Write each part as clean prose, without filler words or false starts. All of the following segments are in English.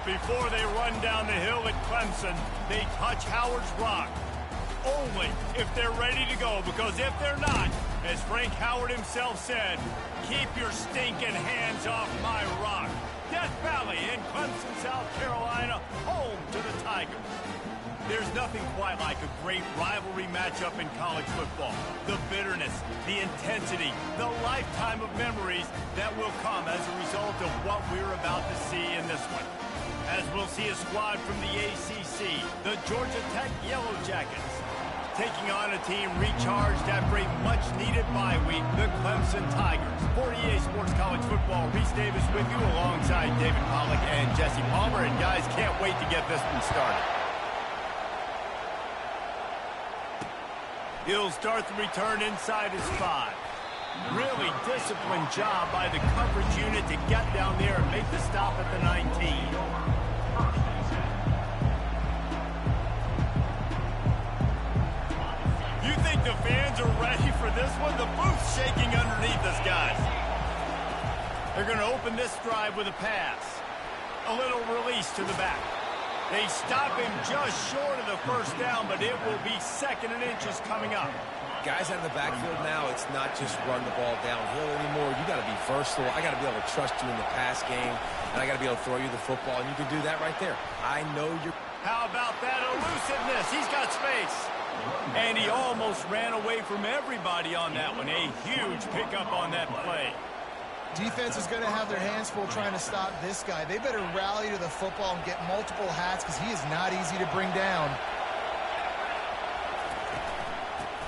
Before they run down the hill at Clemson, they touch Howard's rock. Only if they're ready to go, because if they're not, as Frank Howard himself said, keep your stinking hands off my rock. Death Valley in Clemson, South Carolina, home to the Tigers. There's nothing quite like a great rivalry matchup in college football. The bitterness, the intensity, the lifetime of memories that will come as a result of what we're about to see in this one. As we'll see a squad from the ACC, the Georgia Tech Yellow Jackets, taking on a team recharged after a much-needed bye week, the Clemson Tigers. For EA Sports College Football, Reese Davis with you alongside David Pollack and Jesse Palmer. And guys, can't wait to get this one started. He'll start the return inside his 5. Really disciplined job by the coverage unit to get down there and make the stop at the 19. You think the fans are ready for this one? The booth's shaking underneath us, guys. They're going to open this drive with a pass. A little release to the back. They stop him just short of the first down, but it will be 2nd and inches coming up. Guys out of the backfield now, it's not just run the ball downhill anymore. You got to be versatile. I got to be able to trust you in the pass game, and I got to be able to throw you the football, and you can do that right there. I know you're... How about that elusiveness? He's got space. And he almost ran away from everybody on that one. A huge pickup on that play. Defense is going to have their hands full trying to stop this guy. They better rally to the football and get multiple hats because he is not easy to bring down.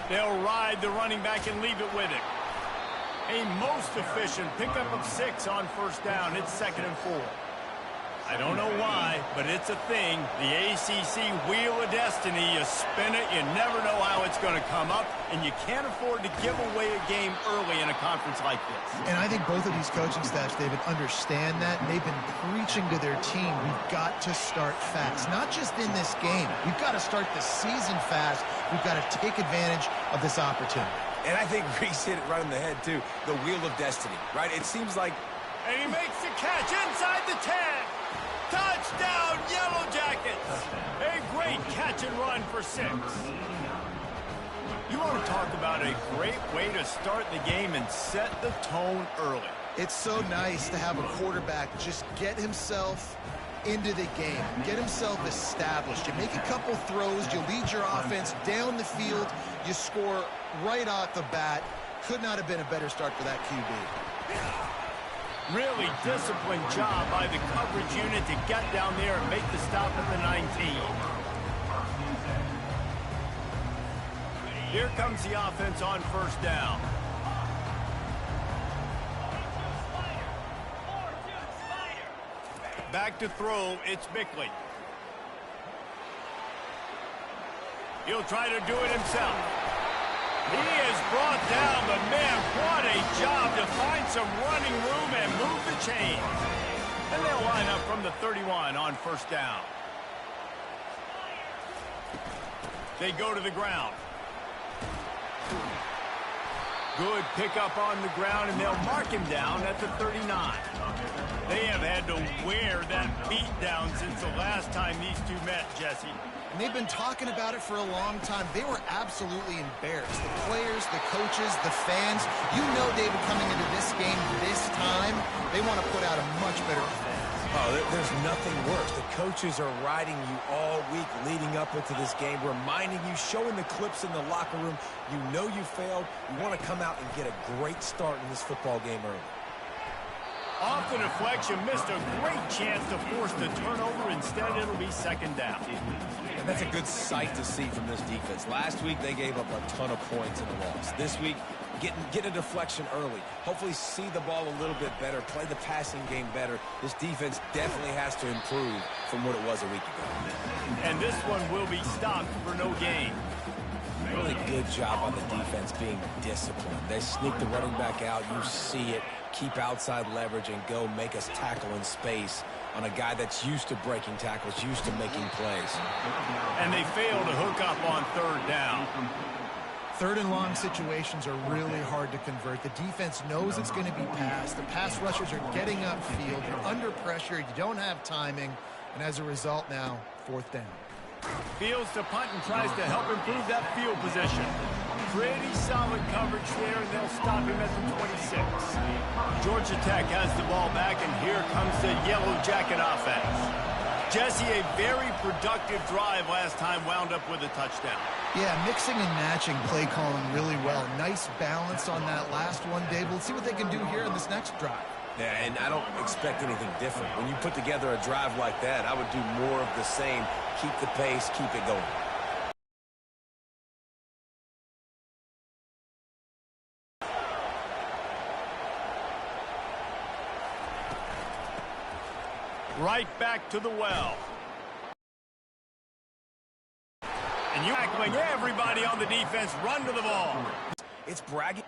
They'll ride the running back and leave it with him. A most efficient pickup of 6 on first down. It's 2nd and 4. I don't know why, but it's a thing. The ACC Wheel of Destiny, you spin it, you never know how it's going to come up, and you can't afford to give away a game early in a conference like this. And I think both of these coaching staffs, David, understand that, and they've been preaching to their team, we've got to start fast. Not just in this game. We've got to start the season fast. We've got to take advantage of this opportunity. And I think Reese hit it right on the head, too. The Wheel of Destiny, right? It seems like... And he makes the catch inside the 10. Touchdown, Yellow Jackets! A great catch and run for 6. You want to talk about a great way to start the game and set the tone early. It's so nice to have a quarterback just get himself into the game, get himself established. You make a couple throws, you lead your offense down the field, you score right off the bat. Could not have been a better start for that QB. Really disciplined job by the coverage unit to get down there and make the stop at the 19. Here comes the offense on first down. Back to throw, it's Bickley. He'll try to do it himself. He is brought down, but man, what a job to find some running room and move the chains. And they'll line up from the 31 on first down. They go to the ground. Good pickup on the ground, and they'll mark him down at the 39. They have had to wear that beat down since the last time these two met, Jesse. And they've been talking about it for a long time. They were absolutely embarrassed. The players, the coaches, the fans. You know, David, coming into this game this time, they want to put out a much better performance. Oh, there's nothing worse. The coaches are riding you all week leading up into this game, reminding you, showing the clips in the locker room. You know you failed. You want to come out and get a great start in this football game early. Off the deflection, missed a great chance to force the turnover. Instead, it'll be 2nd down. And that's a good sight to see from this defense. Last week, they gave up a ton of points in a loss. This week, get a deflection early. Hopefully see the ball a little bit better, play the passing game better. This defense definitely has to improve from what it was a week ago. And this one will be stopped for no gain. Really good job on the defense being disciplined. They sneak the running back out. You see it. Keep outside leverage and go make us tackle in space on a guy that's used to breaking tackles, used to making plays. And they fail to hook up on 3rd down. 3rd and long situations are really hard to convert. The defense knows it's going to be passed. The pass rushers are getting upfield. You're under pressure. You don't have timing. And as a result now, 4th down. Fields to punt and tries to help improve that field position. Pretty solid coverage there, and they'll stop him at the 26. Georgia Tech has the ball back, and here comes the Yellow Jacket offense. Jesse, a very productive drive last time, wound up with a touchdown. Yeah, mixing and matching play calling really well. Nice balance on that last one, Dave. Let's see what they can do here in this next drive. Yeah, and I don't expect anything different. When you put together a drive like that, I would do more of the same. Keep the pace, keep it going. Right back to the well. And you tackling everybody on the defense, run to the ball. It's bragging.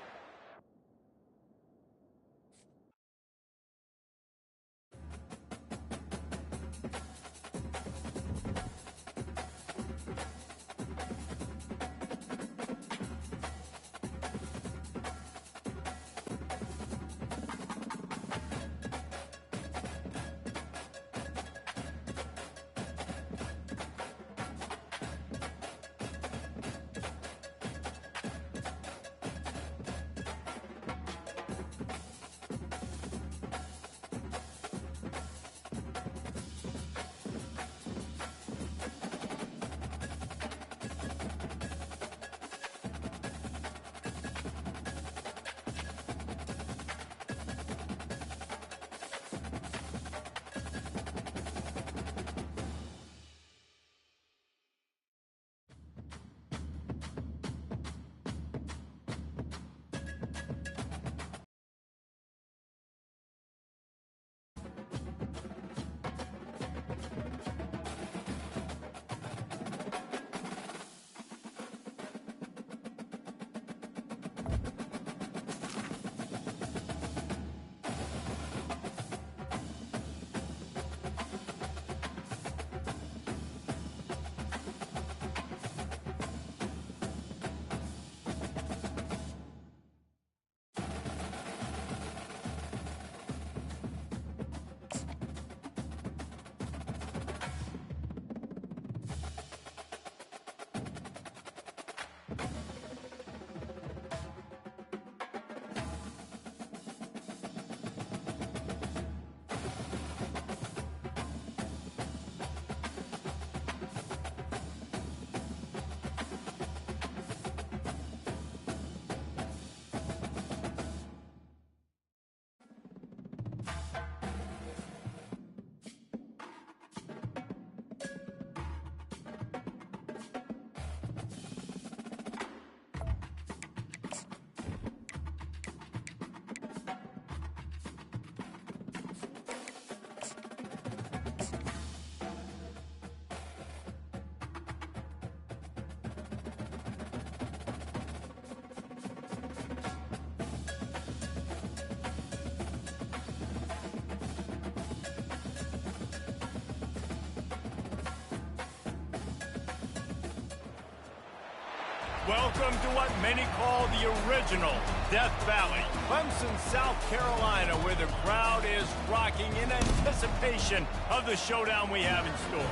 Welcome to what many call the original Death Valley, Clemson, South Carolina, where the crowd is rocking in anticipation of the showdown we have in store.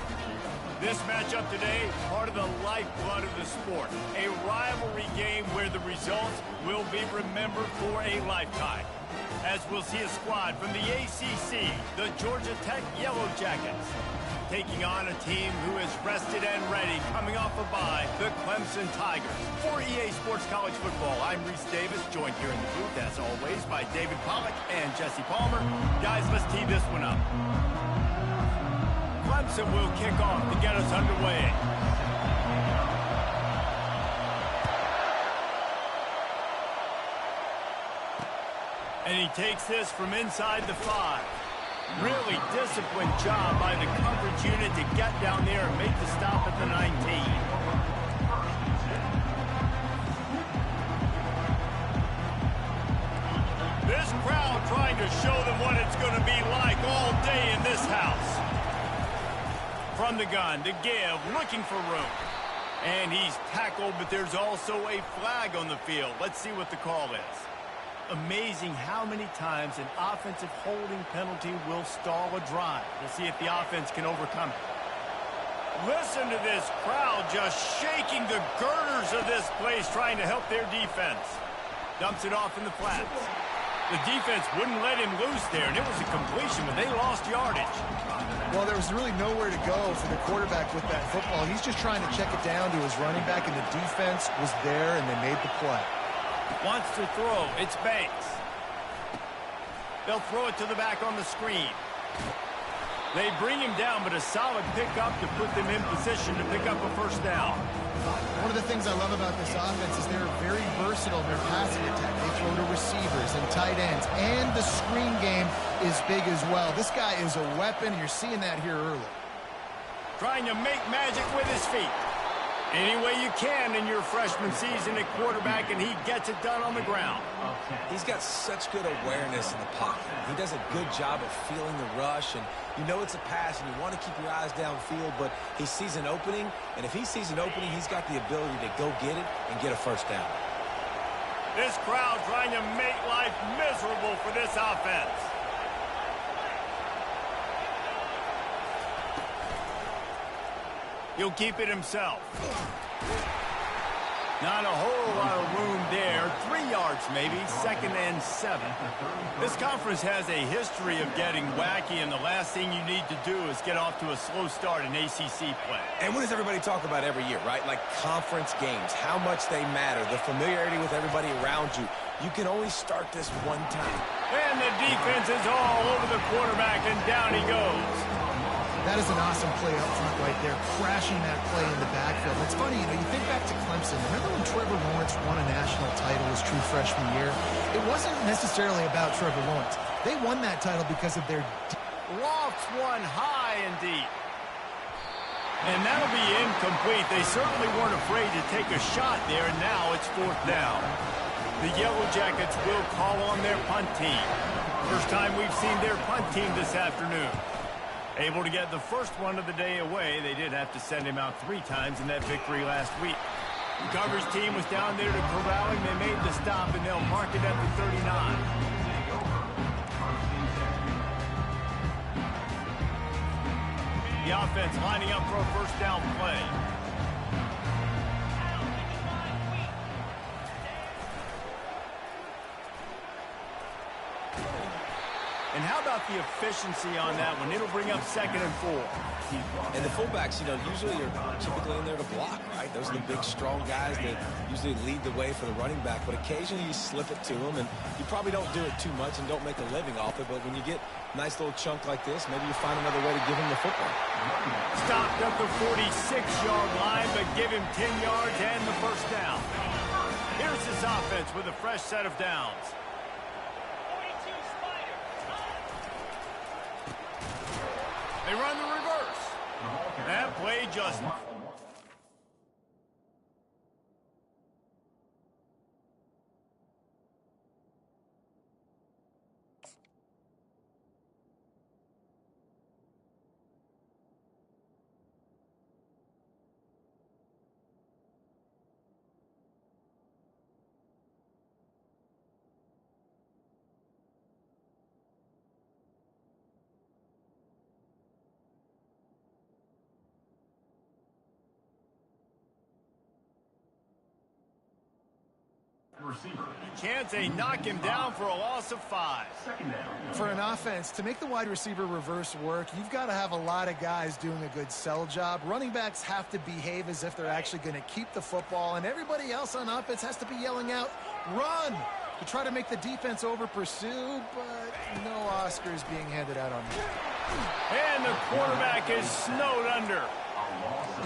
This matchup today, part of the lifeblood of the sport, a rivalry game where the results will be remembered for a lifetime. As we'll see a squad from the ACC, the Georgia Tech Yellow Jackets, taking on a team who is rested and ready, coming off a bye, the Clemson Tigers. For EA Sports College Football, I'm Reese Davis, joined here in the booth, as always, by David Pollack and Jesse Palmer. Guys, let's tee this one up. Clemson will kick off to get us underway. And he takes this from inside the 5. Really disciplined job by the coverage unit to get down there and make the stop at the 19. This crowd trying to show them what it's going to be like all day in this house. From the gun to give, looking for room. And he's tackled, but there's also a flag on the field. Let's see what the call is. amazing how many times an offensive holding penalty will stall a drive. We'll see if the offense can overcome it. Listen to this crowd just shaking the girders of this place, trying to help their defense. Dumps it off in the flats. The defense wouldn't let him loose there, and it was a completion, but they lost yardage. Well, there was really nowhere to go for the quarterback with that football. He's just trying to check it down to his running back, and the defense was there, and they made the play. Wants to throw. It's Banks. They'll throw it to the back on the screen. They bring him down, but a solid pickup to put them in position to pick up a first down. One of the things I love about this offense is they're very versatile in their passing attack. They throw to receivers and tight ends, and the screen game is big as well. This guy is a weapon, and you're seeing that here early. Trying to make magic with his feet. Any way you can in your freshman season at quarterback, and he gets it done on the ground. He's got such good awareness in the pocket. He does a good job of feeling the rush, and you know it's a pass, and you want to keep your eyes downfield, but he sees an opening, and if he sees an opening, he's got the ability to go get it and get a first down. This crowd trying to make life miserable for this offense. He'll keep it himself. Not a whole lot of room there. 3 yards maybe, 2nd and 7. This conference has a history of getting wacky, and the last thing you need to do is get off to a slow start in ACC play. And what does everybody talk about every year, right? Like conference games, how much they matter, the familiarity with everybody around you. You can only start this one time. And the defense is all over the quarterback, and down he goes. That is an awesome play up front right there, crashing that play in the backfield. It's funny, you think back to Clemson. Remember when Trevor Lawrence won a national title his true freshman year? It wasn't necessarily about Trevor Lawrence. They won that title because of their... Lofts one high and deep. And that'll be incomplete. They certainly weren't afraid to take a shot there, and now it's 4th down. The Yellow Jackets will call on their punt team. First time we've seen their punt team this afternoon. Able to get the first one of the day away. They did have to send him out 3 times in that victory last week. The coverage team was down there to corral him. They made the stop, and they'll mark it at the 39. The offense lining up for a first down play. And how about the efficiency on that one? It'll bring up 2nd and 4. And the fullbacks, usually are typically in there to block, right? Those are the big, strong guys that usually lead the way for the running back. But occasionally you slip it to them, and you probably don't do it too much and don't make a living off it. But when you get a nice little chunk like this, maybe you find another way to give him the football. Stopped at the 46-yard line, but give him 10 yards and the first down. Here's this offense with a fresh set of downs. They run the reverse. That play just... Chance they knock him down for a loss of 5. For an offense, to make the wide receiver reverse work, you've got to have a lot of guys doing a good sell job. Running backs have to behave as if they're actually going to keep the football, and everybody else on offense has to be yelling out, run, to try to make the defense over-pursue, but no Oscars being handed out on that. And the quarterback is snowed under.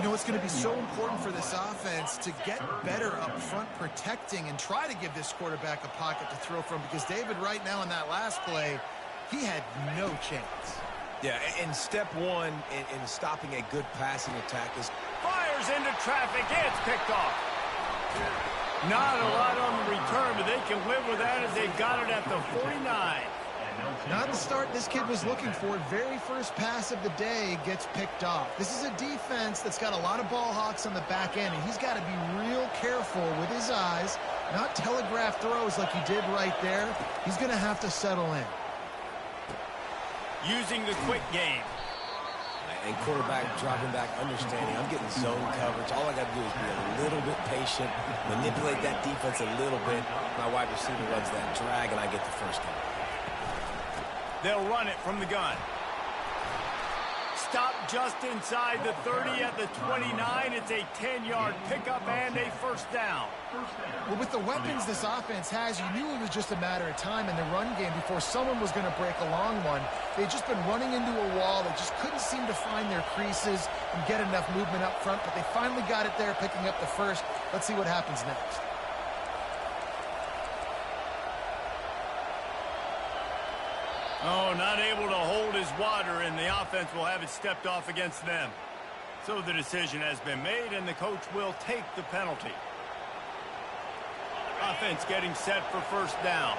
It's going to be so important for this offense to get better up front protecting and try to give this quarterback a pocket to throw from, because David right now in that last play, he had no chance. Yeah, and step one in stopping a good passing attack is... Fires into traffic. It's picked off. Not a lot on the return, but they can live with that as they got it at the 49. Not the start this kid was looking for. Very first pass of the day gets picked off. This is a defense that's got a lot of ball hawks on the back end, and he's got to be real careful with his eyes, not telegraph throws like he did right there. He's going to have to settle in. Using the quick game. And quarterback dropping back, understanding I'm getting zone coverage. All I got to do is be a little bit patient, manipulate that defense a little bit. My wide receiver runs that drag, and I get the first down. They'll run it from the gun. Stop just inside the 30 at the 29. It's a 10-yard pickup and a first down. Well, with the weapons this offense has, you knew it was just a matter of time in the run game before someone was going to break a long one. They'd just been running into a wall. They just couldn't seem to find their creases and get enough movement up front, but they finally got it there, picking up the first. Let's see what happens next. Oh, not able to hold his water, and the offense will have it stepped off against them. So the decision has been made, and the coach will take the penalty. Offense getting set for first down.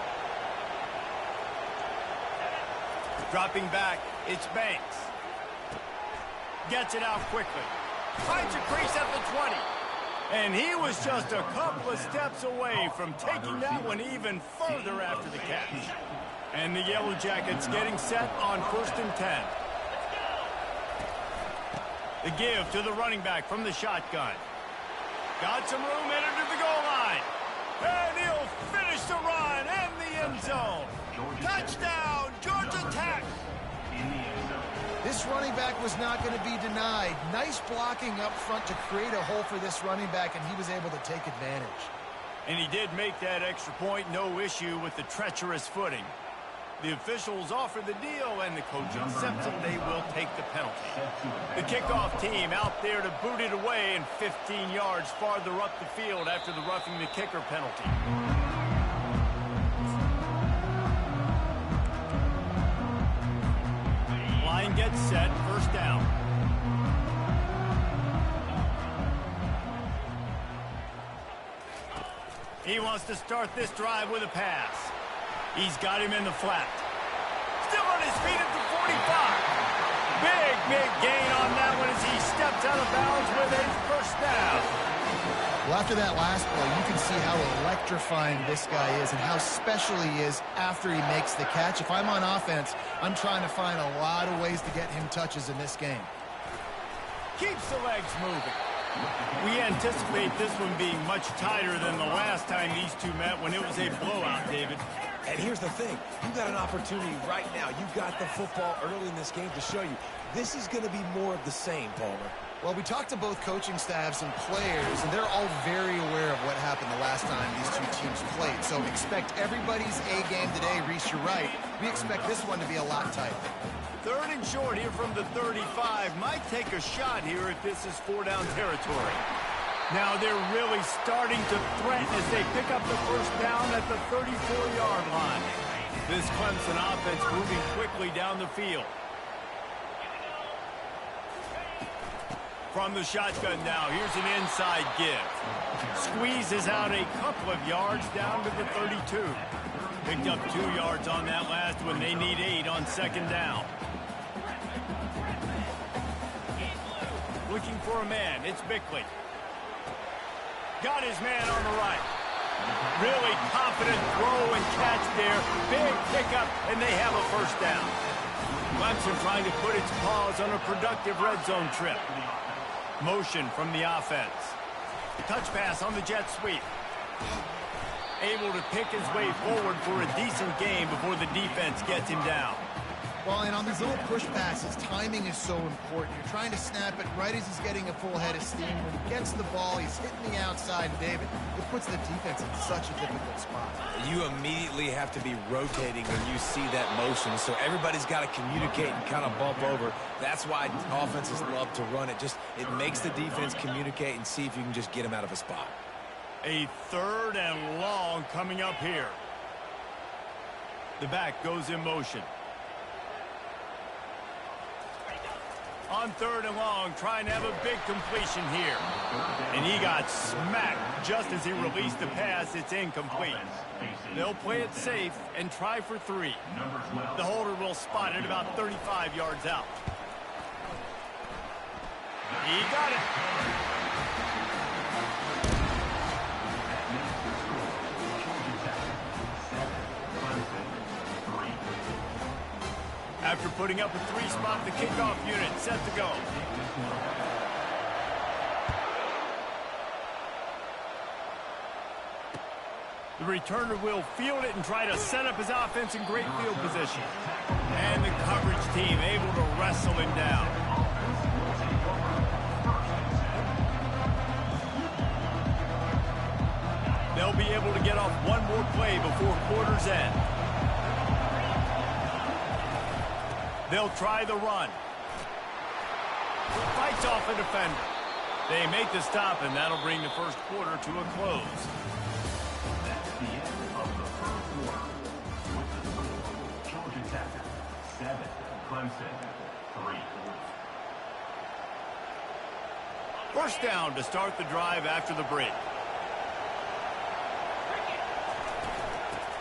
Dropping back, it's Banks. Gets it out quickly. Finds a crease at the 20. And he was just a couple of steps away from taking that one even further after the catch. And the Yellow Jackets getting set on 1st and 10. The give to the running back from the shotgun. Got some room, entered to the goal line. And he'll finish the run in the end zone. Touchdown, Georgia Tech. This running back was not going to be denied. Nice blocking up front to create a hole for this running back, and he was able to take advantage. And he did make that extra point, no issue with the treacherous footing. The officials offer the deal, and the coach accepts it. They will take the penalty. The kickoff team out there to boot it away, and 15 yards farther up the field after the roughing the kicker penalty. Line gets set, first down. He wants to start this drive with a pass. He's got him in the flat. Still on his feet at the 45. Big gain on that one as he steps out of bounds with a first down. Well, after that last play, you can see how electrifying this guy is and how special he is after he makes the catch. If I'm on offense, I'm trying to find a lot of ways to get him touches in this game. Keeps the legs moving. We anticipate this one being much tighter than the last time these two met when it was a blowout, David. And here's the thing. You've got an opportunity right now. You've got the football early in this game to show you. This is going to be more of the same, Palmer. Well, we talked to both coaching staffs and players, and they're all very aware of what happened the last time these two teams played. So expect everybody's A game today. Reese, you're right. We expect this one to be a lot tighter. 3rd and short here from the 35. Might take a shot here if this is 4-down territory. Now they're really starting to threaten as they pick up the first down at the 34-yard line. This Clemson offense moving quickly down the field. From the shotgun now, here's an inside give. Squeezes out a couple of yards down to the 32. Picked up 2 yards on that last one. They need 8 on 2nd down. Looking for a man. It's Bickley. Got his man on the right. Really confident throw and catch there. Big pickup, and they have a first down. Clemson trying to put its paws on a productive red zone trip. Motion from the offense. Touch pass on the jet sweep. Able to pick his way forward for a decent game before the defense gets him down. Well, and on these little push passes, timing is so important. You're trying to snap it right as he's getting a full head of steam. When he gets the ball, he's hitting the outside, David. It puts the defense in such a difficult spot. You immediately have to be rotating when you see that motion, so everybody's got to communicate and kind of bump over. That's why offenses love to run it. It makes the defense communicate and see if you can just get him out of a spot. A 3rd and long coming up here. The back goes in motion. On 3rd and long, trying to have a big completion here. And he got smacked just as he released the pass. It's incomplete. They'll play it safe and try for 3. The holder will spot it about 35 yards out. He got it. After putting up a 3 spot, the kickoff unit set to go. The returner will field it and try to set up his offense in great field position. And the coverage team able to wrestle him down. They'll be able to get off one more play before quarter's end. They'll try the run. Fights off a defender. They make the stop, and that'll bring the first quarter to a close. That's the end of the first quarter. With the score, Georgia Tech 7, Clemson 3. First down to start the drive after the break.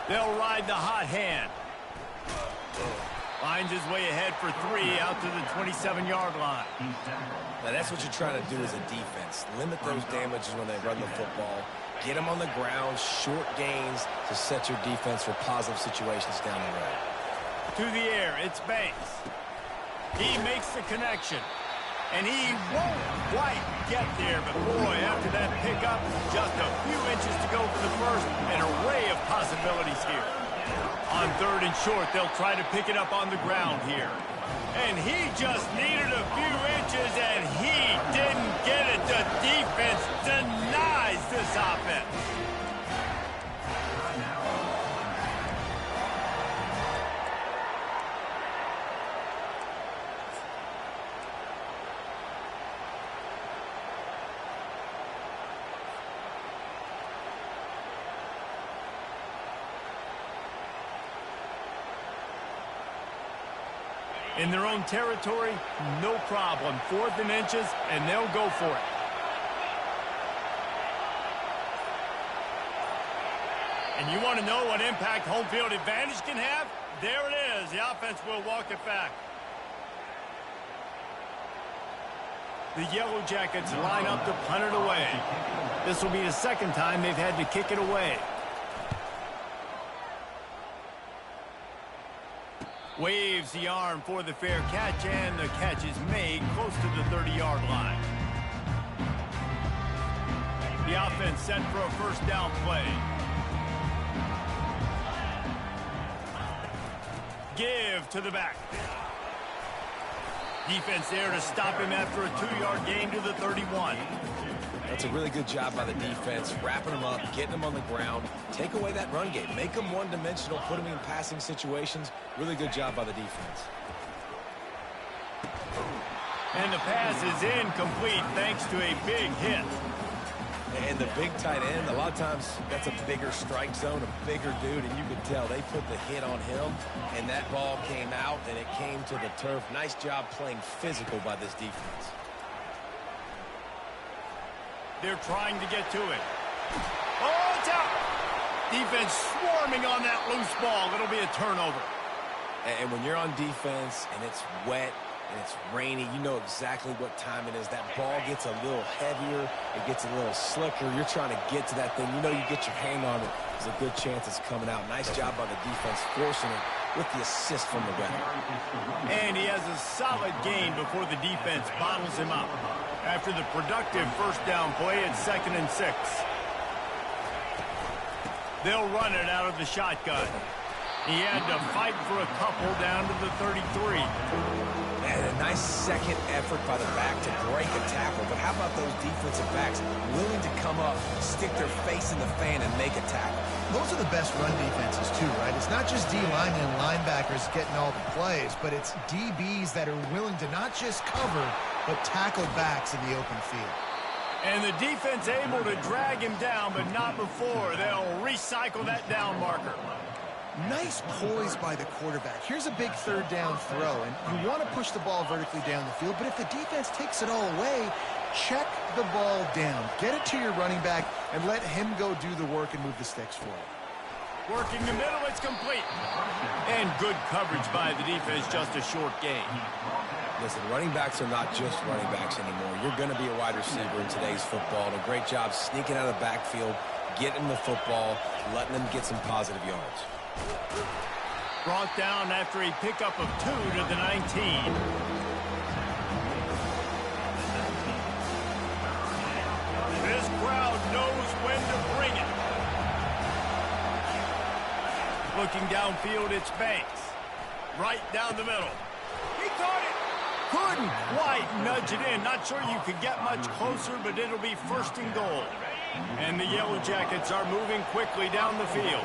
They'll ride the hot hand. Finds his way ahead for 3 out to the 27-yard line. Now, that's what you're trying to do as a defense. Limit those damages when they run the football. Get them on the ground, short gains to set your defense for positive situations down the road. To the air, it's Banks. He makes the connection. And he won't quite get there, but boy, after that pickup, just a few inches to go for the first. An array of possibilities here. On 3rd and short, they'll try to pick it up on the ground here. And he just needed a few inches, and he didn't get it. The defense denies this offense. In their own territory, no problem. 4th and inches, and they'll go for it. And you want to know what impact home field advantage can have? There it is. The offense will walk it back. The Yellow Jackets line up to punt it away. This will be the second time they've had to kick it away. Waves the arm for the fair catch, and the catch is made close to the 30-yard line. The offense set for a first down play. Give to the back. Defense there to stop him after a 2-yard gain to the 31. That's a really good job by the defense, wrapping them up, getting them on the ground, take away that run game, make them one-dimensional, put them in passing situations. Really good job by the defense. And the pass is incomplete thanks to a big hit. And the big tight end, a lot of times that's a bigger strike zone, a bigger dude, and you can tell they put the hit on him, and that ball came out, and it came to the turf. Nice job playing physical by this defense. They're trying to get to it. Oh, it's out! Defense swarming on that loose ball. It'll be a turnover. And when you're on defense and it's wet and it's rainy, you know exactly what time it is. That ball gets a little heavier. It gets a little slicker. You're trying to get to that thing. You know you get your hand on it. There's a good chance it's coming out. Nice job by the defense forcing it with the assist from the veteran. And he has a solid gain before the defense bottles him up. After the productive first down play, it's 2nd and 6. They'll run it out of the shotgun. He had to fight for a couple down to the 33. And a nice second effort by the back to break a tackle. But how about those defensive backs willing to come up, stick their face in the fan, and make a tackle? Those are the best run defenses, too, right? It's not just D-linemen and linebackers getting all the plays, but it's DBs that are willing to not just cover, but tackle backs in the open field. And the defense able to drag him down, but not before. They'll recycle that down marker. Nice poise by the quarterback. Here's a big third down throw, and you want to push the ball vertically down the field, but if the defense takes it all away, check the ball down. Get it to your running back and let him go do the work and move the sticks for you. Working the middle, it's complete. And good coverage by the defense, just a short gain. Listen, running backs are not just running backs anymore. You're going to be a wide receiver in today's football. And a great job sneaking out of the backfield, getting the football, letting them get some positive yards. Brought down after a pickup of 2 to the 19. This crowd knows when to bring it. Looking downfield, it's Banks. Right down the middle. He caught it. Couldn't quite nudge it in. Not sure you could get much closer, but it'll be first and goal. And the Yellow Jackets are moving quickly down the field.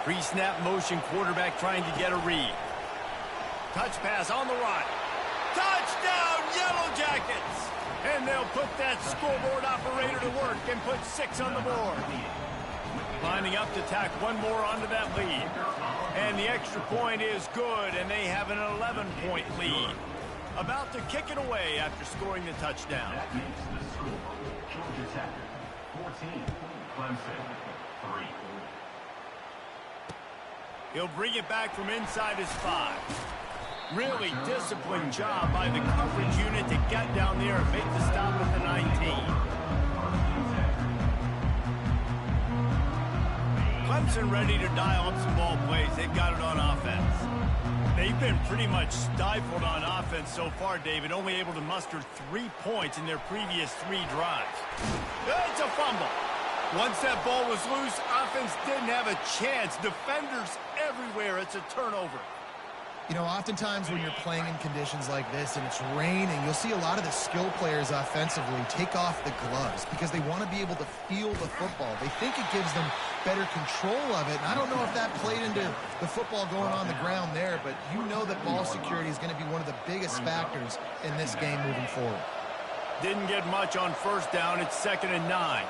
Pre-snap motion, quarterback trying to get a read. Touch pass on the right. Touchdown, Yellow Jackets! And they'll put that scoreboard operator to work and put 6 on the board. Lining up to tack one more onto that lead. And the extra point is good, and they have an 11-point lead. About to kick it away after scoring the touchdown. That makes the score Georgia Tech 14, Clemson 3. He'll bring it back from inside his 5. Really disciplined job by the coverage unit to get down there and make the stop at the 19. Clemson ready to dial up some ball plays. They've got it on offense. They've been pretty much stifled on offense so far, David. Only able to muster 3 points in their previous 3 drives. It's a fumble. Once that ball was loose, offense didn't have a chance. Defenders everywhere. It's a turnover. You know, oftentimes when you're playing in conditions like this and it's raining, you'll see a lot of the skill players offensively take off the gloves because they want to be able to feel the football. They think it gives them better control of it. And I don't know if that played into the football going on the ground there, but you know that ball security is going to be one of the biggest factors in this game moving forward. Didn't get much on first down. It's 2nd and 9.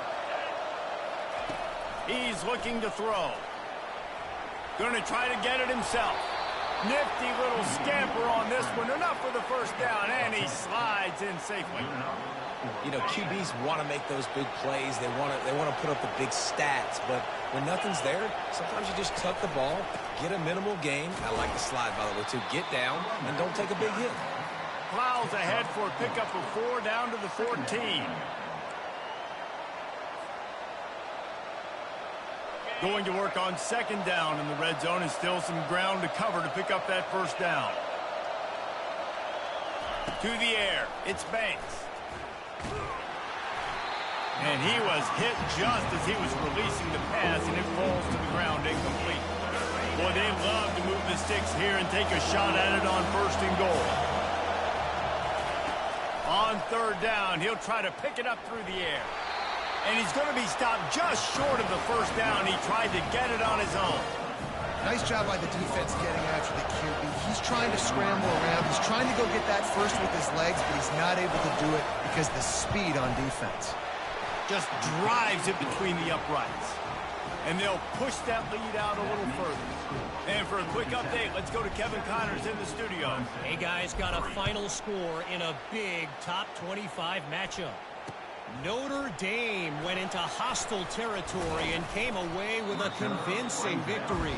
He's looking to throw. Going to try to get it himself. Nifty little scamper on this one. Enough for the first down, and he slides in safely. You know, QBs want to make those big plays. They want to put up the big stats. But when nothing's there, sometimes you just tuck the ball, get a minimal gain. I like the slide, by the way, too. Get down and don't take a big hit. Plows ahead for a pickup of 4 down to the 14. Going to work on 2nd down in the red zone, and still some ground to cover to pick up that first down. To the air, it's Banks. And he was hit just as he was releasing the pass, and it falls to the ground incomplete. Boy, they love to move the sticks here and take a shot at it on 1st and goal. On 3rd down, he'll try to pick it up through the air. And he's going to be stopped just short of the first down. He tried to get it on his own. Nice job by the defense getting after the QB. He's trying to scramble around. He's trying to go get that first with his legs, but he's not able to do it because the speed on defense. Just drives it between the uprights. And they'll push that lead out a little further. And for a quick update, let's go to Kevin Connors in the studio. Hey, guys, got a final score in a big top 25 matchup. Notre Dame went into hostile territory and came away with a convincing victory.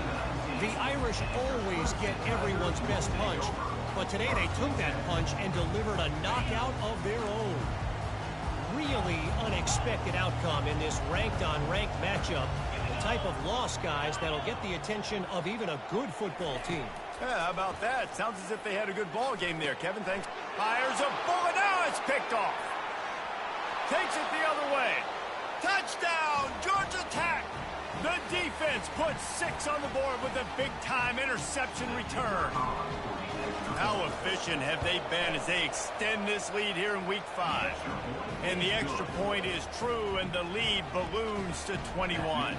The Irish always get everyone's best punch, but today they took that punch and delivered a knockout of their own. Really unexpected outcome in this ranked-on-ranked matchup. The type of loss, guys, that'll get the attention of even a good football team. Yeah, how about that? Sounds as if they had a good ball game there. Kevin, thanks. Fires a bullet. Now it's picked off. Takes it the other way. Touchdown, Georgia Tech. The defense puts 6 on the board with a big-time interception return. How efficient have they been as they extend this lead here in Week 5? And the extra point is true, and the lead balloons to 21.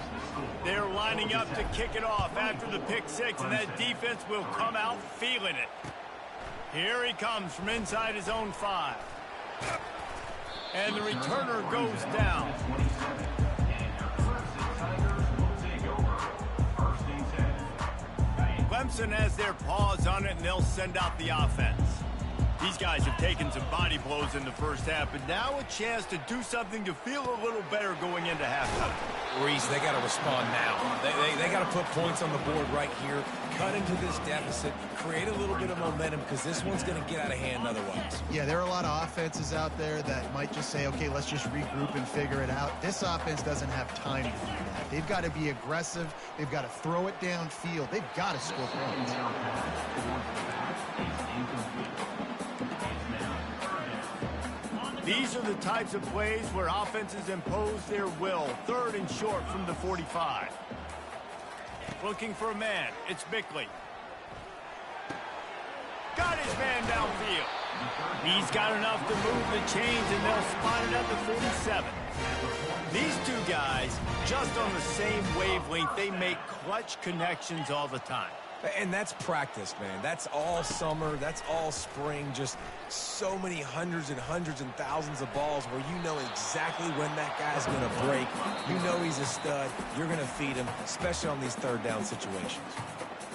They're lining up to kick it off after the pick 6, and that defense will come out feeling it. Here he comes from inside his own 5. And the returner goes down. Clemson has their paws on it, and they'll send out the offense. These guys have taken some body blows in the first half, but now a chance to do something to feel a little better going into halftime. Reese, they got to respond now. They got to put points on the board right here, cut into this deficit, create a little bit of momentum, because this one's going to get out of hand otherwise. Yeah, there are a lot of offenses out there that might just say, okay, let's just regroup and figure it out. This offense doesn't have time to do that. They've got to be aggressive. They've got to throw it downfield. They've got to score points. These are the types of plays where offenses impose their will. 3rd and short from the 45. Looking for a man. It's Bickley. Got his man downfield. He's got enough to move the chains, and they'll spot it at the 47. These two guys, just on the same wavelength, they make clutch connections all the time. And that's practice, man. That's all summer. That's all spring. Just so many hundreds and thousands of balls where you know exactly when that guy's going to break. You know he's a stud. You're going to feed him, especially on these 3rd down situations.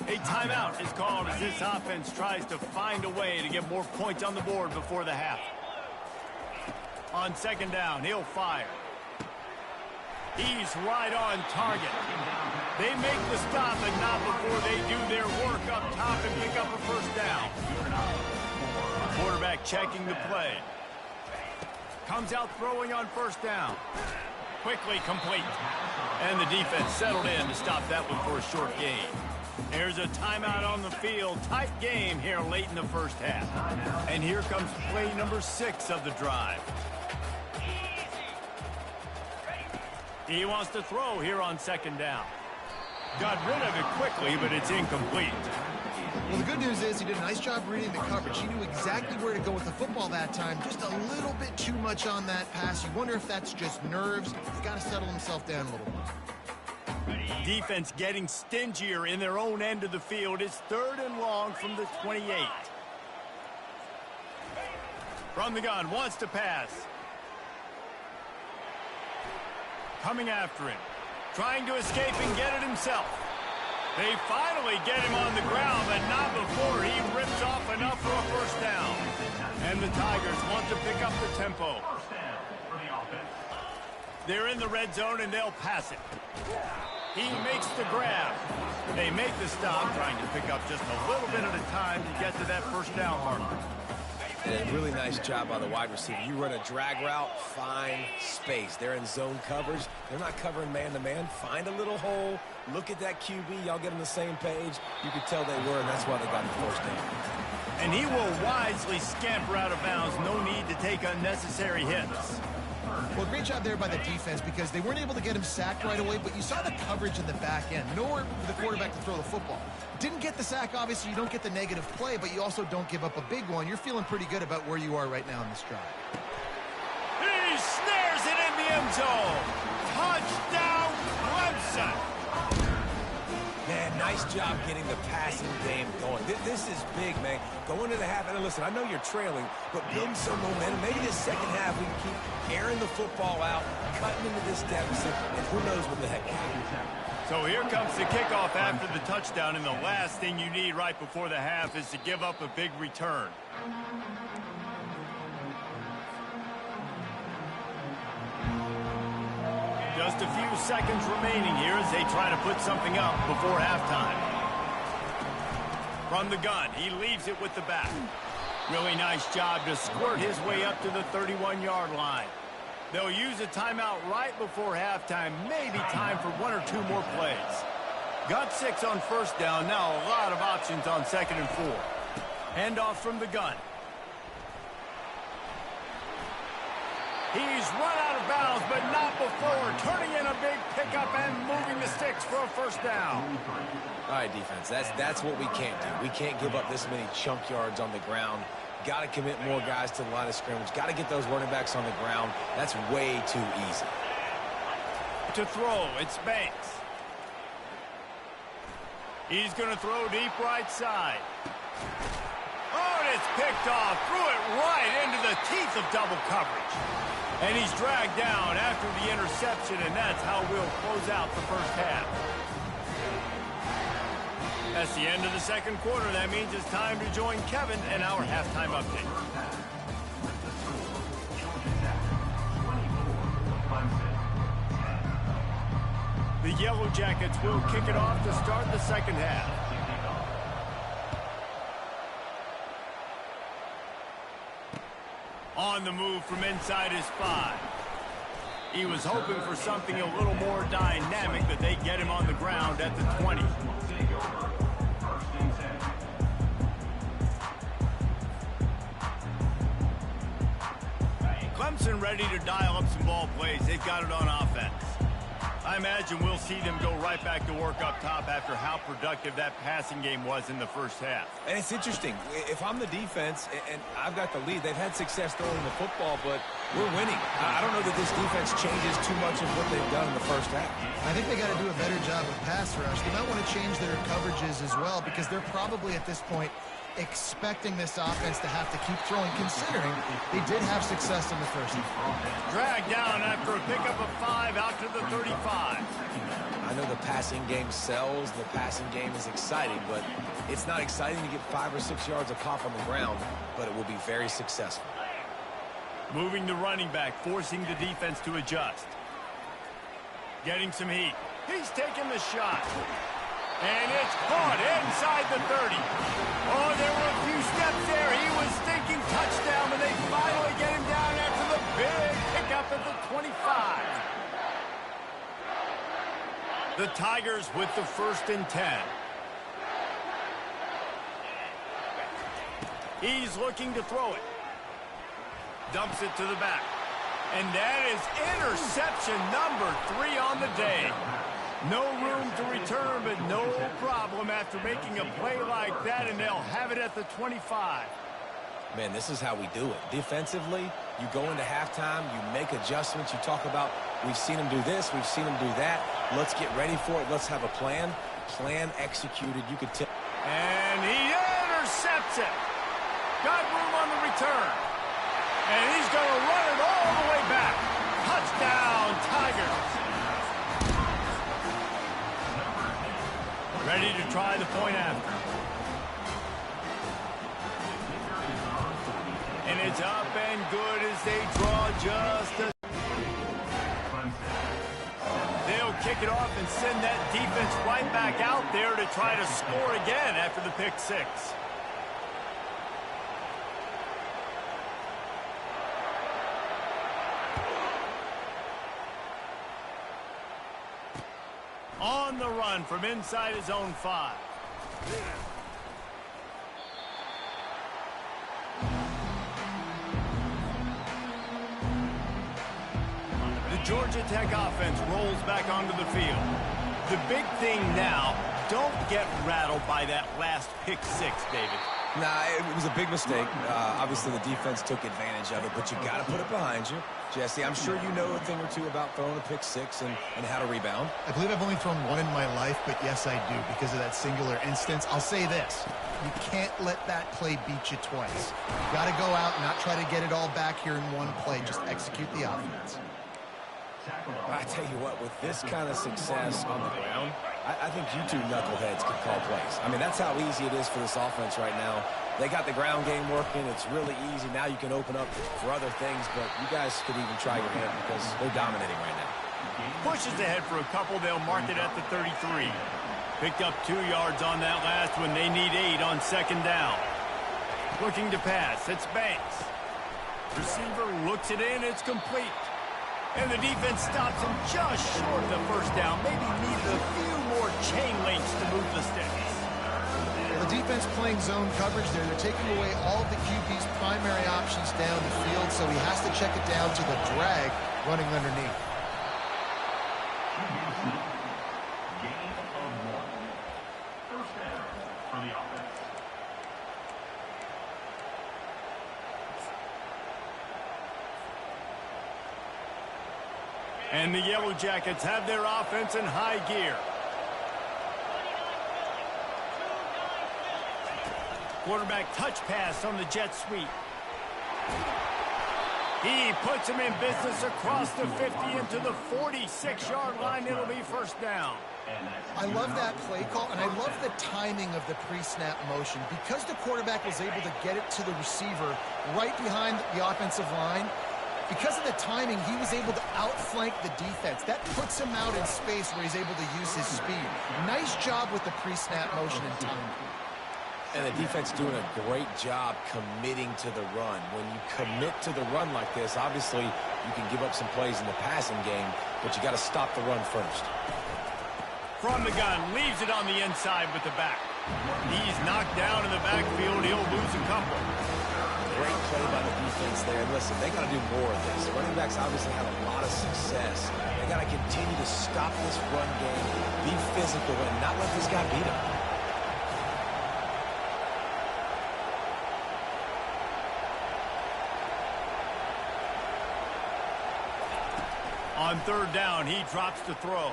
A timeout is called as this offense tries to find a way to get more points on the board before the half. On 2nd down, he'll fire. He's right on target. They make the stop, but not before they do their work up top and pick up a 1st down. Quarterback checking the play. Comes out throwing on 1st down. Quickly complete. And the defense settled in to stop that one for a short gain. There's a timeout on the field. Tight game here late in the first half. And here comes play number 6 of the drive. He wants to throw here on 2nd down. Got rid of it quickly, but it's incomplete. Well, the good news is he did a nice job reading the coverage. He knew exactly where to go with the football that time. Just a little bit too much on that pass. You wonder if that's just nerves. He's got to settle himself down a little bit. Defense getting stingier in their own end of the field. It's 3rd and long from the 28. From the gun, wants to pass. Coming after him. Trying to escape and get it himself. They finally get him on the ground, but not before he rips off enough for a 1st down. And the Tigers want to pick up the tempo. They're in the red zone, and they'll pass it. He makes the grab. They make the stop, trying to pick up just a little bit at a time to get to that 1st down marker. And a really nice job by the wide receiver. You run a drag route, find space. They're in zone coverage. They're not covering man-to-man. Find a little hole. Look at that QB. Y'all get on the same page. You could tell they were, and that's why they got the 1st down. And he will wisely scamper out of bounds. No need to take unnecessary hits. Well, great job there by the defense because they weren't able to get him sacked right away, but you saw the coverage in the back end. Nowhere for the quarterback to throw the football. Didn't get the sack, obviously. You don't get the negative play, but you also don't give up a big one. You're feeling pretty good about where you are right now in this drive. He snares it in the end zone. Touchdown, Clemson. Man, nice job getting the passing game going. This is big, man. Going into the half, and listen, I know you're trailing, but building some momentum. Maybe this 2nd half we can keep airing the football out, cutting into this deficit, and who knows what the heck happens. So here comes the kickoff after the touchdown, and the last thing you need right before the half is to give up a big return. Just a few seconds remaining here as they try to put something up before halftime. From the gun, he leaves it with the back. Really nice job to squirt his way up to the 31-yard line. They'll use a timeout right before halftime. Maybe time for 1 or 2 more plays. Got 6 on 1st down. Now a lot of options on 2nd and 4. Handoff from the gun. He's run out of bounds, but not before turning in a big pickup and moving the sticks for a 1st down. All right, defense, that's what we can't do. We can't give up this many chunk yards on the ground. Got to commit more guys to the line of scrimmage. Got to get those running backs on the ground. That's way too easy. To throw, it's Banks. He's going to throw deep right side. Oh, and it's picked off. Threw it right into the teeth of double coverage. And he's dragged down after the interception, and that's how we'll close out the first half. That's the end of the second quarter. That means it's time to join Kevin and our halftime update. The Yellow Jackets will kick it off to start the second half. On the move from inside his 5. He was hoping for something a little more dynamic, but they get him on the ground at the 20. Clemson ready to dial up some ball plays. They've got it on offense. I imagine we'll see them go right back to work up top after how productive that passing game was in the first half. And it's interesting. If I'm the defense and I've got the lead, they've had success throwing the football, but we're winning. I don't know that this defense changes too much of what they've done in the first half. I think they got to do a better job of pass rush. They might want to change their coverages as well, because they're probably at this point expecting this offense to have to keep throwing, considering they did have success in the first half. Dragged down after a pickup of 5 out to the 35. I know the passing game sells, the passing game is exciting, but it's not exciting to get 5 or 6 yards of pop on the ground, but it will be very successful. Moving the running back, forcing the defense to adjust. Getting some heat. He's taking the shot. And it's caught inside the 30. Oh, there were a few steps there. He was thinking touchdown, but they finally get him down after the big pickup at the 25. The Tigers with the 1st and 10. He's looking to throw it. Dumps it to the back. And that is interception number 3 on the day. No room to return, but no problem after making a play like that, and they'll have it at the 25. Man, this is how we do it. Defensively, you go into halftime, you make adjustments, you talk about, we've seen them do this, we've seen them do that. Let's get ready for it. Let's have a plan. Plan executed. You could tip. And he intercepts it. Got room on the return. And he's going to run it all the way back. Touchdown, Tigers. Ready to try the point after. And it's up and good as they draw just a... They'll kick it off and send that defense right back out there to try to score again after the pick 6. On the run from inside his own 5. The Georgia Tech offense rolls back onto the field. The big thing now, don't get rattled by that last pick 6, David. Nah, it was a big mistake. Obviously, the defense took advantage of it, but you got to put it behind you. Jesse, I'm sure you know a thing or two about throwing a pick 6 and how to rebound. I believe I've only thrown 1 in my life, but yes, I do, because of that singular instance. I'll say this. You can't let that play beat you twice. You got to go out and not try to get it all back here in one play. Just execute the offense. I tell you what, with this kind of success on the ground, I think you two knuckleheads can call plays. I mean, that's how easy it is for this offense right now. They got the ground game working. It's really easy. Now you can open up for other things, but you guys could even try your hand because they're dominating right now. Pushes ahead for a couple. They'll mark it at the 33. Picked up 2 yards on that last one. They need 8 on 2nd down. Looking to pass. It's Banks. Receiver looks it in. It's complete. And the defense stops him just short of the 1st down. Maybe needed a few more chain links to move the sticks. Well, the defense playing zone coverage there. They're taking away all of the QB's primary options down the field, so he has to check it down to the drag running underneath. Gain of 1. 1st down for the offense. And the Yellow Jackets have their offense in high gear. Quarterback touch pass on the jet sweep. He puts him in business across the 50 into the 46-yard line. It'll be first down. I love that play call, and I love the timing of the pre-snap motion. Because the quarterback was able to get it to the receiver right behind the offensive line, because of the timing, he was able to outflank the defense. That puts him out in space where he's able to use his speed. Nice job with the pre-snap motion and timing. And the defense doing a great job committing to the run. When you commit to the run like this, obviously you can give up some plays in the passing game, but you got to stop the run first. From the gun, leaves it on the inside with the back. He's knocked down in the backfield. He'll lose a couple. Great play by the defense there. And listen, they got to do more of this. The running backs obviously had a lot of success. They got to continue to stop this run game, be physical, and not let this guy beat them. On third down, he drops to throw.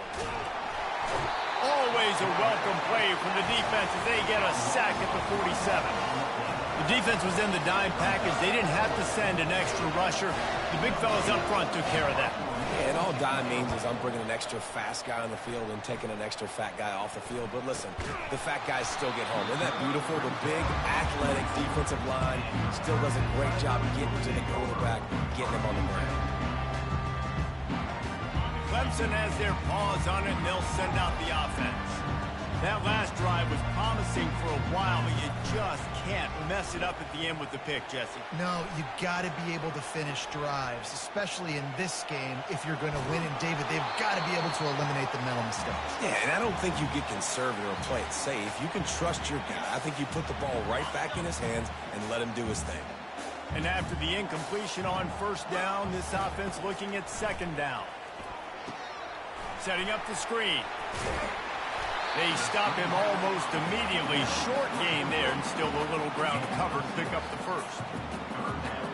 Always a welcome play from the defense as they get a sack at the 47. The defense was in the dime package. They didn't have to send an extra rusher. The big fellas up front took care of that. Yeah, and all dime means is I'm bringing an extra fast guy on the field and taking an extra fat guy off the field. But listen, the fat guys still get home. Isn't that beautiful? The big, athletic defensive line still does a great job getting to the quarterback, getting him on the ground. Clemson has their paws on it, and they'll send out the offense. That last drive was promising for a while, but you just can't mess it up at the end with the pick, Jesse. No, you got to be able to finish drives, especially in this game. If you're going to win, and David, they've got to be able to eliminate the mental mistakes. Yeah, and I don't think you get conservative or play it safe. You can trust your guy. I think you put the ball right back in his hands and let him do his thing. And after the incompletion on first down, this offense looking at second down. Setting up the screen. They stop him almost immediately. Short gain there, and still a little ground covered to pick up the first.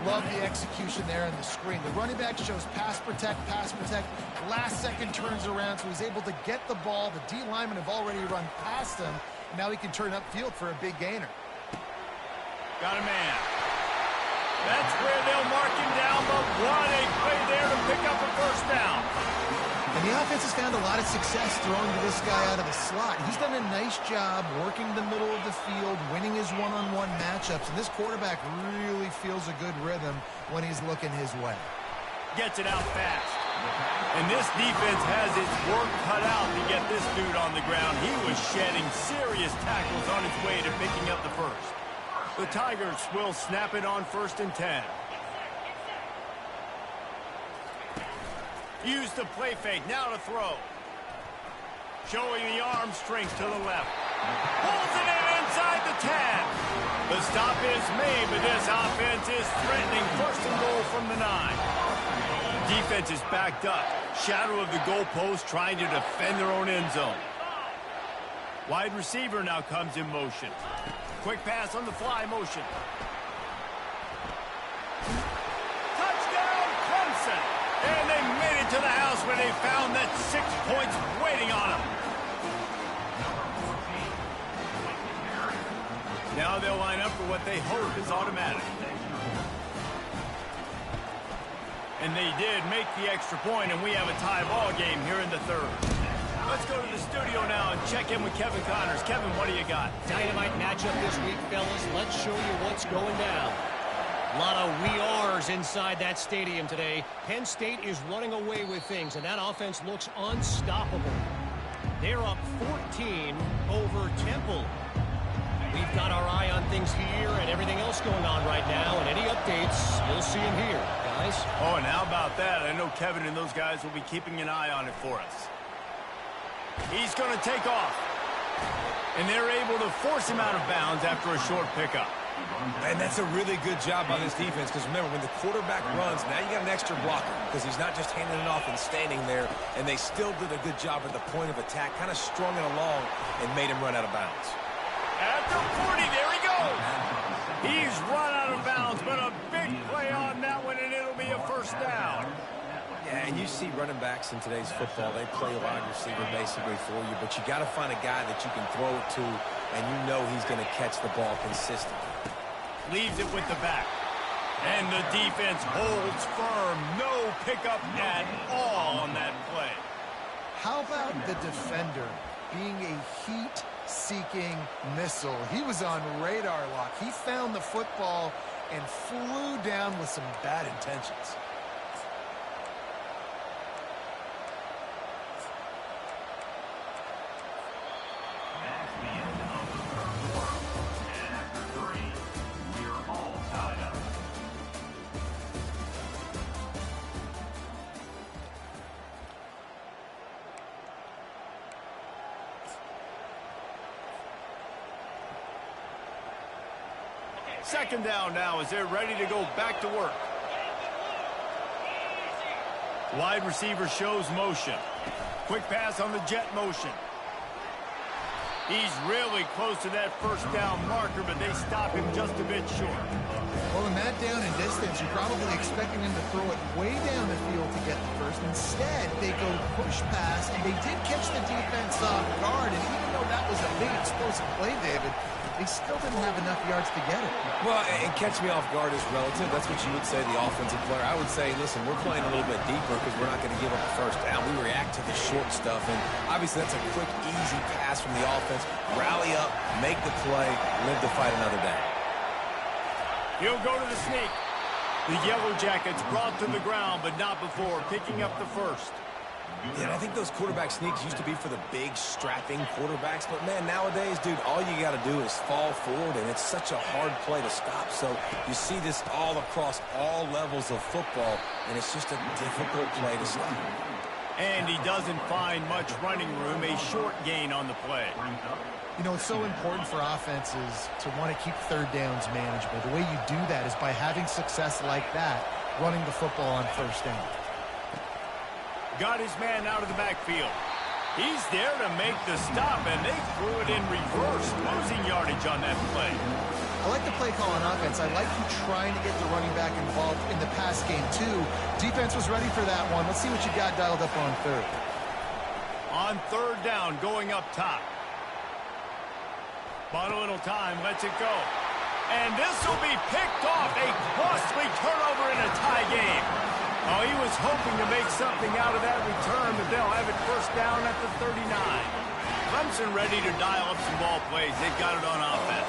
Love the execution there in the screen. The running back shows pass protect, pass protect. Last second turns around, so he's able to get the ball. The D linemen have already run past him. Now he can turn upfield for a big gainer. Got a man. That's where they'll mark him down, but what a play there to pick up a first down. And the offense has found a lot of success throwing to this guy out of the slot. He's done a nice job working the middle of the field, winning his one-on-one matchups, and this quarterback really feels a good rhythm when he's looking his way. Gets it out fast. And this defense has its work cut out to get this dude on the ground. He was shedding serious tackles on his way to picking up the first. The Tigers will snap it on 1st and 10. Use the play fake, now to throw. Showing the arm strength to the left. Pulls it in inside the 10. The stop is made, but this offense is threatening 1st and goal from the 9. Defense is backed up. Shadow of the goalpost trying to defend their own end zone. Wide receiver now comes in motion. Quick pass on the fly motion. Touchdown, Clemson! And they made it to the house where they found that 6 points waiting on them. Now they'll line up for what they hope is automatic. And they did make the extra point, and we have a tie ball game here in the 3rd. Let's go to the studio now and check in with Kevin Connors. Kevin, what do you got? Dynamite matchup this week, fellas. Let's show you what's going down. A lot of we are's inside that stadium today. Penn State is running away with things, and that offense looks unstoppable. They're up 14 over Temple. We've got our eye on things here and everything else going on right now, and any updates, we'll see them here, guys. Oh, and how about that? I know Kevin and those guys will be keeping an eye on it for us. He's going to take off. And they're able to force him out of bounds after a short pickup. And that's a really good job by this defense, because remember, when the quarterback runs, now you got an extra blocker, because he's not just handing it off and standing there, and they still did a good job at the point of attack, kind of strung it along and made him run out of bounds. After 40, there he goes. He's run out of bounds, but a big play on that one, and it'll be a first down. Yeah, and you see running backs in today's football, they play a wide receiver basically for you, but you got to find a guy that you can throw it to, and you know he's going to catch the ball consistently. Leaves it with the back. And the defense holds firm. No pickup at all on that play. How about the defender being a heat-seeking missile? He was on radar lock. He found the football and flew down with some bad intentions. That's the end of the third quarter. And after 3, we're all tied up. Second down now as they're ready to go back to work. Wide receiver shows motion. Quick pass on the jet motion. He's really close to that first down marker, but they stop him just a bit short. Well, in that down and distance, you're probably expecting him to throw it way down the field to get the first. Instead, they go push pass, and they did catch the defense off guard. And even though that was a big explosive play, David, they still didn't have enough yards to get it. Well, and catch me off guard is relative. That's what you would say, the offensive player. I would say, listen, we're playing a little bit deeper because we're not going to give up the first down. We react to the short stuff, and obviously that's a quick, easy pass from the offense. Rally up, make the play, live to fight another day. He'll go to the sneak. The Yellow Jackets brought to the ground, but not before picking up the first. Yeah, and I think those quarterback sneaks used to be for the big, strapping quarterbacks. But, man, nowadays, dude, all you got to do is fall forward, and it's such a hard play to stop. So you see this all across all levels of football, and it's just a difficult play to stop. And he doesn't find much running room, a short gain on the play. You know, it's so important for offenses to want to keep third downs manageable. The way you do that is by having success like that, running the football on first down. Got his man out of the backfield. He's there to make the stop, and they threw it in reverse, losing yardage on that play. I like the play call on offense. I like you trying to get the running back involved in the pass game, too. Defense was ready for that one. Let's see what you got dialed up on third. On third down, going up top. Bought a little time, lets it go. And this will be picked off. A costly turnover in a tie game. Oh, he was hoping to make something out of that return, but they'll have it first down at the 39. Clemson ready to dial up some ball plays. They've got it on offense.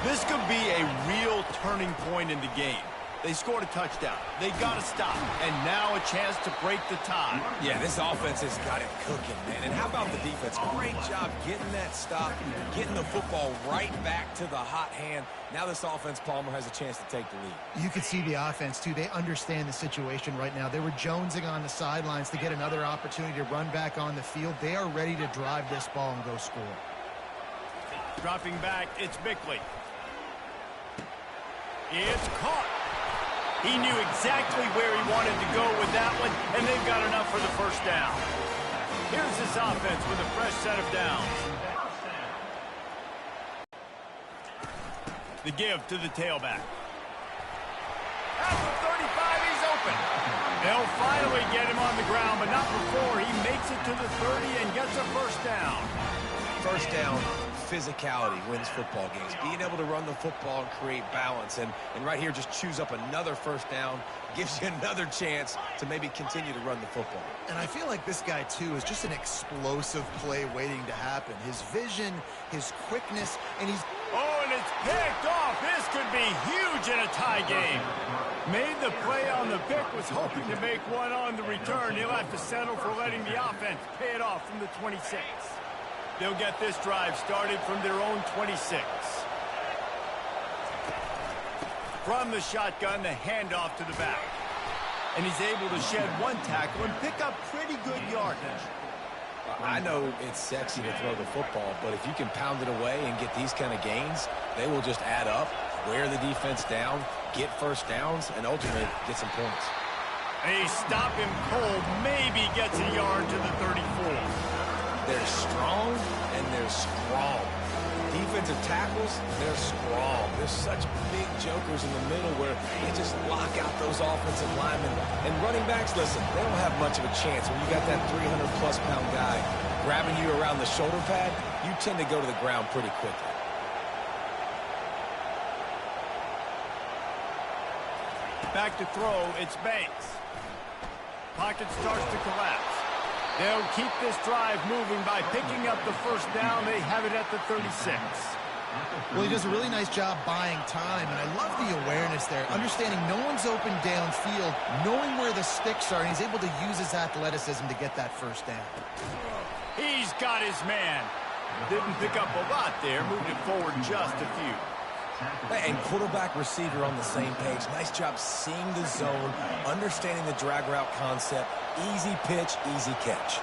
This could be a real turning point in the game. They scored a touchdown. They got to stop. And now a chance to break the tie. Yeah, this offense has got it cooking, man. And how about the defense? Great job getting that stop, getting the football right back to the hot hand. Now this offense, Palmer, has a chance to take the lead. You can see the offense, too. They understand the situation right now. They were jonesing on the sidelines to get another opportunity to run back on the field. They are ready to drive this ball and go score. Dropping back, it's Bickley. It's caught. He knew exactly where he wanted to go with that one, and they've got enough for the first down. Here's this offense with a fresh set of downs. The give to the tailback. At the 35, he's open. They'll finally get him on the ground, but not before he makes it to the 30 and gets a first down. First down, physicality wins football games. Being able to run the football and create balance. And right here, just choose up another first down, gives you another chance to maybe continue to run the football. And I feel like this guy, too, is just an explosive play waiting to happen. His vision, his quickness, and he's... Oh, and it's picked off. This could be huge in a tie game. Made the play on the pick, was hoping to make one on the return. He'll have to settle for letting the offense pay it off from the 26. They'll get this drive started from their own 26. From the shotgun, the handoff to the back. And he's able to shed one tackle and pick up pretty good yardage. I know it's sexy to throw the football, but if you can pound it away and get these kind of gains, they will just add up, wear the defense down, get first downs, and ultimately get some points. They stop him cold, maybe gets a yard to the 34. They're strong and they're strong. Defensive tackles, they're strong. There's such big jokers in the middle where they just lock out those offensive linemen. And running backs, listen, they don't have much of a chance. When you got that 300-plus pound guy grabbing you around the shoulder pad, you tend to go to the ground pretty quickly. Back to throw, it's Banks. Pocket starts to collapse. They'll keep this drive moving by picking up the first down. They have it at the 36. Well, he does a really nice job buying time, and I love the awareness there, understanding no one's open downfield, knowing where the sticks are, and he's able to use his athleticism to get that first down. He's got his man. Didn't pick up a lot there, moved it forward just a few. And quarterback receiver on the same page. Nice job seeing the zone, understanding the drag route concept. Easy pitch, easy catch.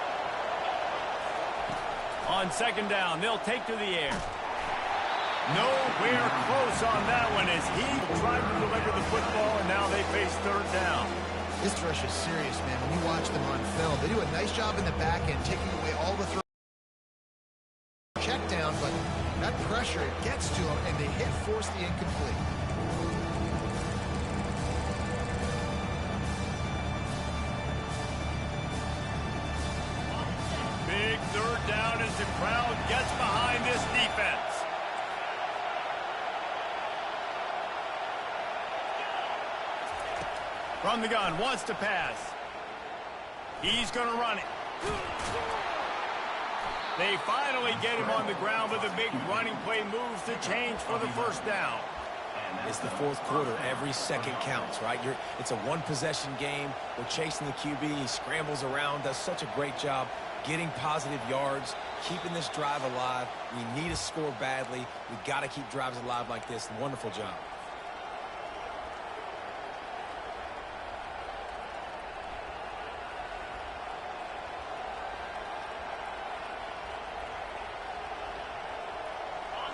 On second down, they'll take to the air. Nowhere close on that one as he tried to deliver the football, and now they face third down. This rush is serious, man. When you watch them on film, they do a nice job in the back end, taking away all the check down, but that pressure, it gets to them, and they force the incomplete. Big third down as the crowd gets behind this defense. From the gun, wants to pass. He's going to run it. They finally get him on the ground, but the big running play moves the change for the first down. It's the fourth quarter. Every second counts, right? It's a one-possession game. We're chasing the QB. He scrambles around, does such a great job getting positive yards, keeping this drive alive. We need to score badly. We've got to keep drives alive like this. Wonderful job.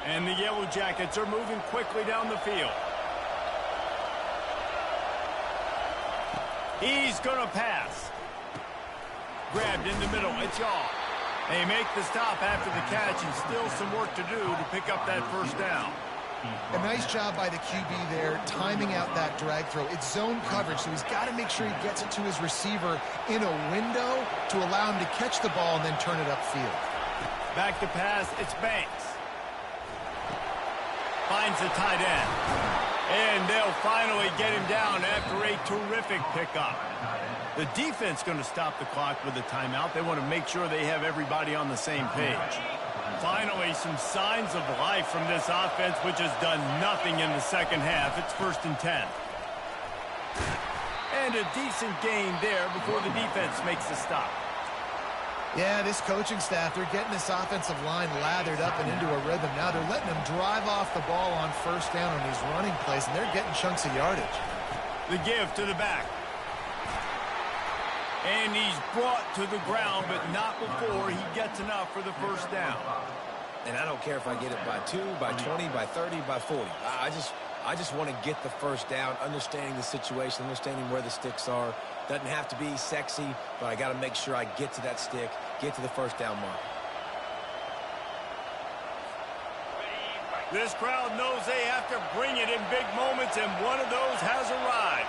And the Yellow Jackets are moving quickly down the field. He's going to pass. Grabbed in the middle. It's Yaw. They make the stop after the catch, and still some work to do to pick up that first down. A nice job by the QB there, timing out that drag throw. It's zone coverage, so he's got to make sure he gets it to his receiver in a window to allow him to catch the ball and then turn it upfield. Back to pass. It's Banks. Finds the tight end. And they'll finally get him down after a terrific pickup. The defense going to stop the clock with a timeout. They want to make sure they have everybody on the same page. Finally, some signs of life from this offense, which has done nothing in the second half. It's 1st and 10. And a decent gain there before the defense makes the stop. Yeah, this coaching staff, they're getting this offensive line lathered up and into a rhythm. Now they're letting them drive off the ball on first down on these running plays, and they're getting chunks of yardage. The give to the back. And he's brought to the ground, but not before he gets enough for the first down. And I don't care if I get it by 2, by 20, by 30, by 40. I just want to get the first down, understanding the situation, understanding where the sticks are. Doesn't have to be sexy, but I got to make sure I get to that stick, get to the first down mark. This crowd knows they have to bring it in big moments, and one of those has arrived.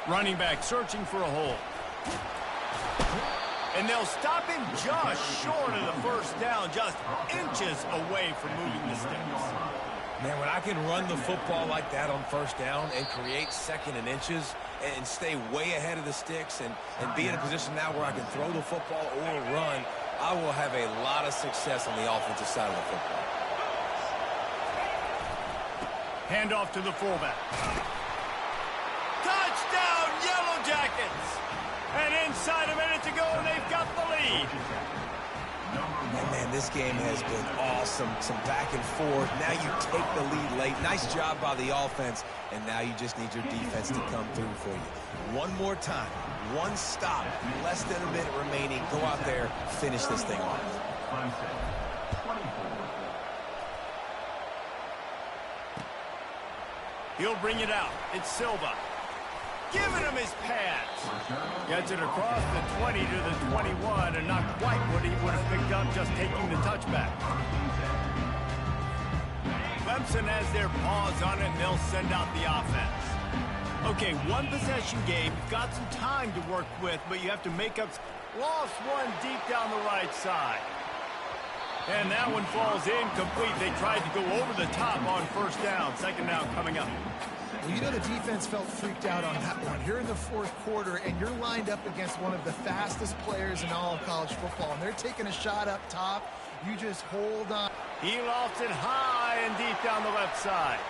Running back searching for a hole. And they'll stop him just short of the first down, just inches away from moving the sticks. Man, when I can run the football like that on first down and create second and inches and stay way ahead of the sticks and be in a position now where I can throw the football or run, I will have a lot of success on the offensive side of the football. Handoff to the fullback. Touchdown, Yellow Jackets! And inside a minute to go, they've got the lead. Man, this game has been awesome. Some back and forth. Now you take the lead late. Nice job by the offense. And now you just need your defense to come through for you. One more time. One stop. Less than a minute remaining. Go out there. Finish this thing off. He'll bring it out. It's Silva. Giving him his pads. Gets it across the 20 to the 21, and not quite what he would have picked up just taking the touchback. Clemson has their paws on it, and they'll send out the offense. Okay, one possession game. You've got some time to work with, but you have to make up. Lost one deep down the right side. And that one falls incomplete. They tried to go over the top on first down. Second down coming up. Well, you know the defense felt freaked out on that one. Here in the fourth quarter, and you're lined up against one of the fastest players in all of college football, and they're taking a shot up top. You just hold on. He lofts it high and deep down the left side.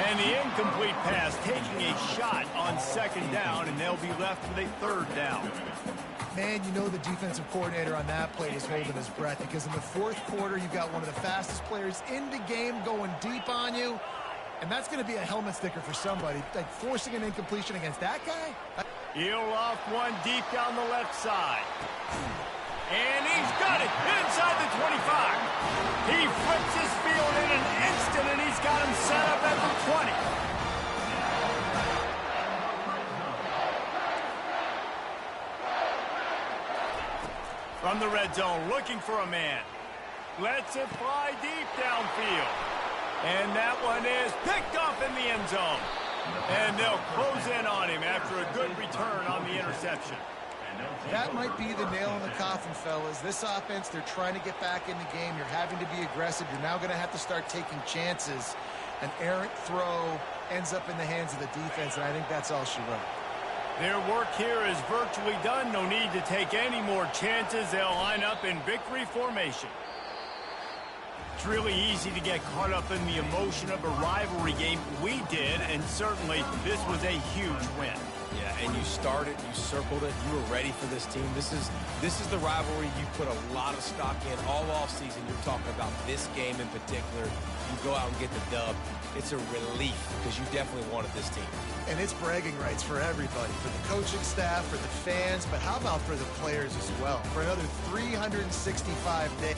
And the incomplete pass taking a shot on second down, and they'll be left with a third down. Man, you know the defensive coordinator on that play is holding his breath, because in the fourth quarter, you've got one of the fastest players in the game going deep on you. And that's going to be a helmet sticker for somebody. Like forcing an incompletion against that guy? He'll loft one deep down the left side. And he's got it inside the 25. He flips his field in an instant, and he's got him set up at the 20. From the red zone, looking for a man. Lets it fly deep downfield. And that one is picked up in the end zone. And they'll close in on him after a good return on the interception. That might be the nail in the coffin, fellas. This offense, they're trying to get back in the game. You're having to be aggressive. You're now going to have to start taking chances. An errant throw ends up in the hands of the defense, and I think that's all she wrote. Their work here is virtually done. No need to take any more chances. They'll line up in victory formation. It's really easy to get caught up in the emotion of a rivalry game. We did, and certainly this was a huge win. Yeah, and you started, you circled it, you were ready for this team. This is the rivalry you put a lot of stock in all offseason. You're talking about this game in particular. You go out and get the dub. It's a relief because you definitely wanted this team. And it's bragging rights for everybody, for the coaching staff, for the fans, but how about for the players as well? For another 365 days.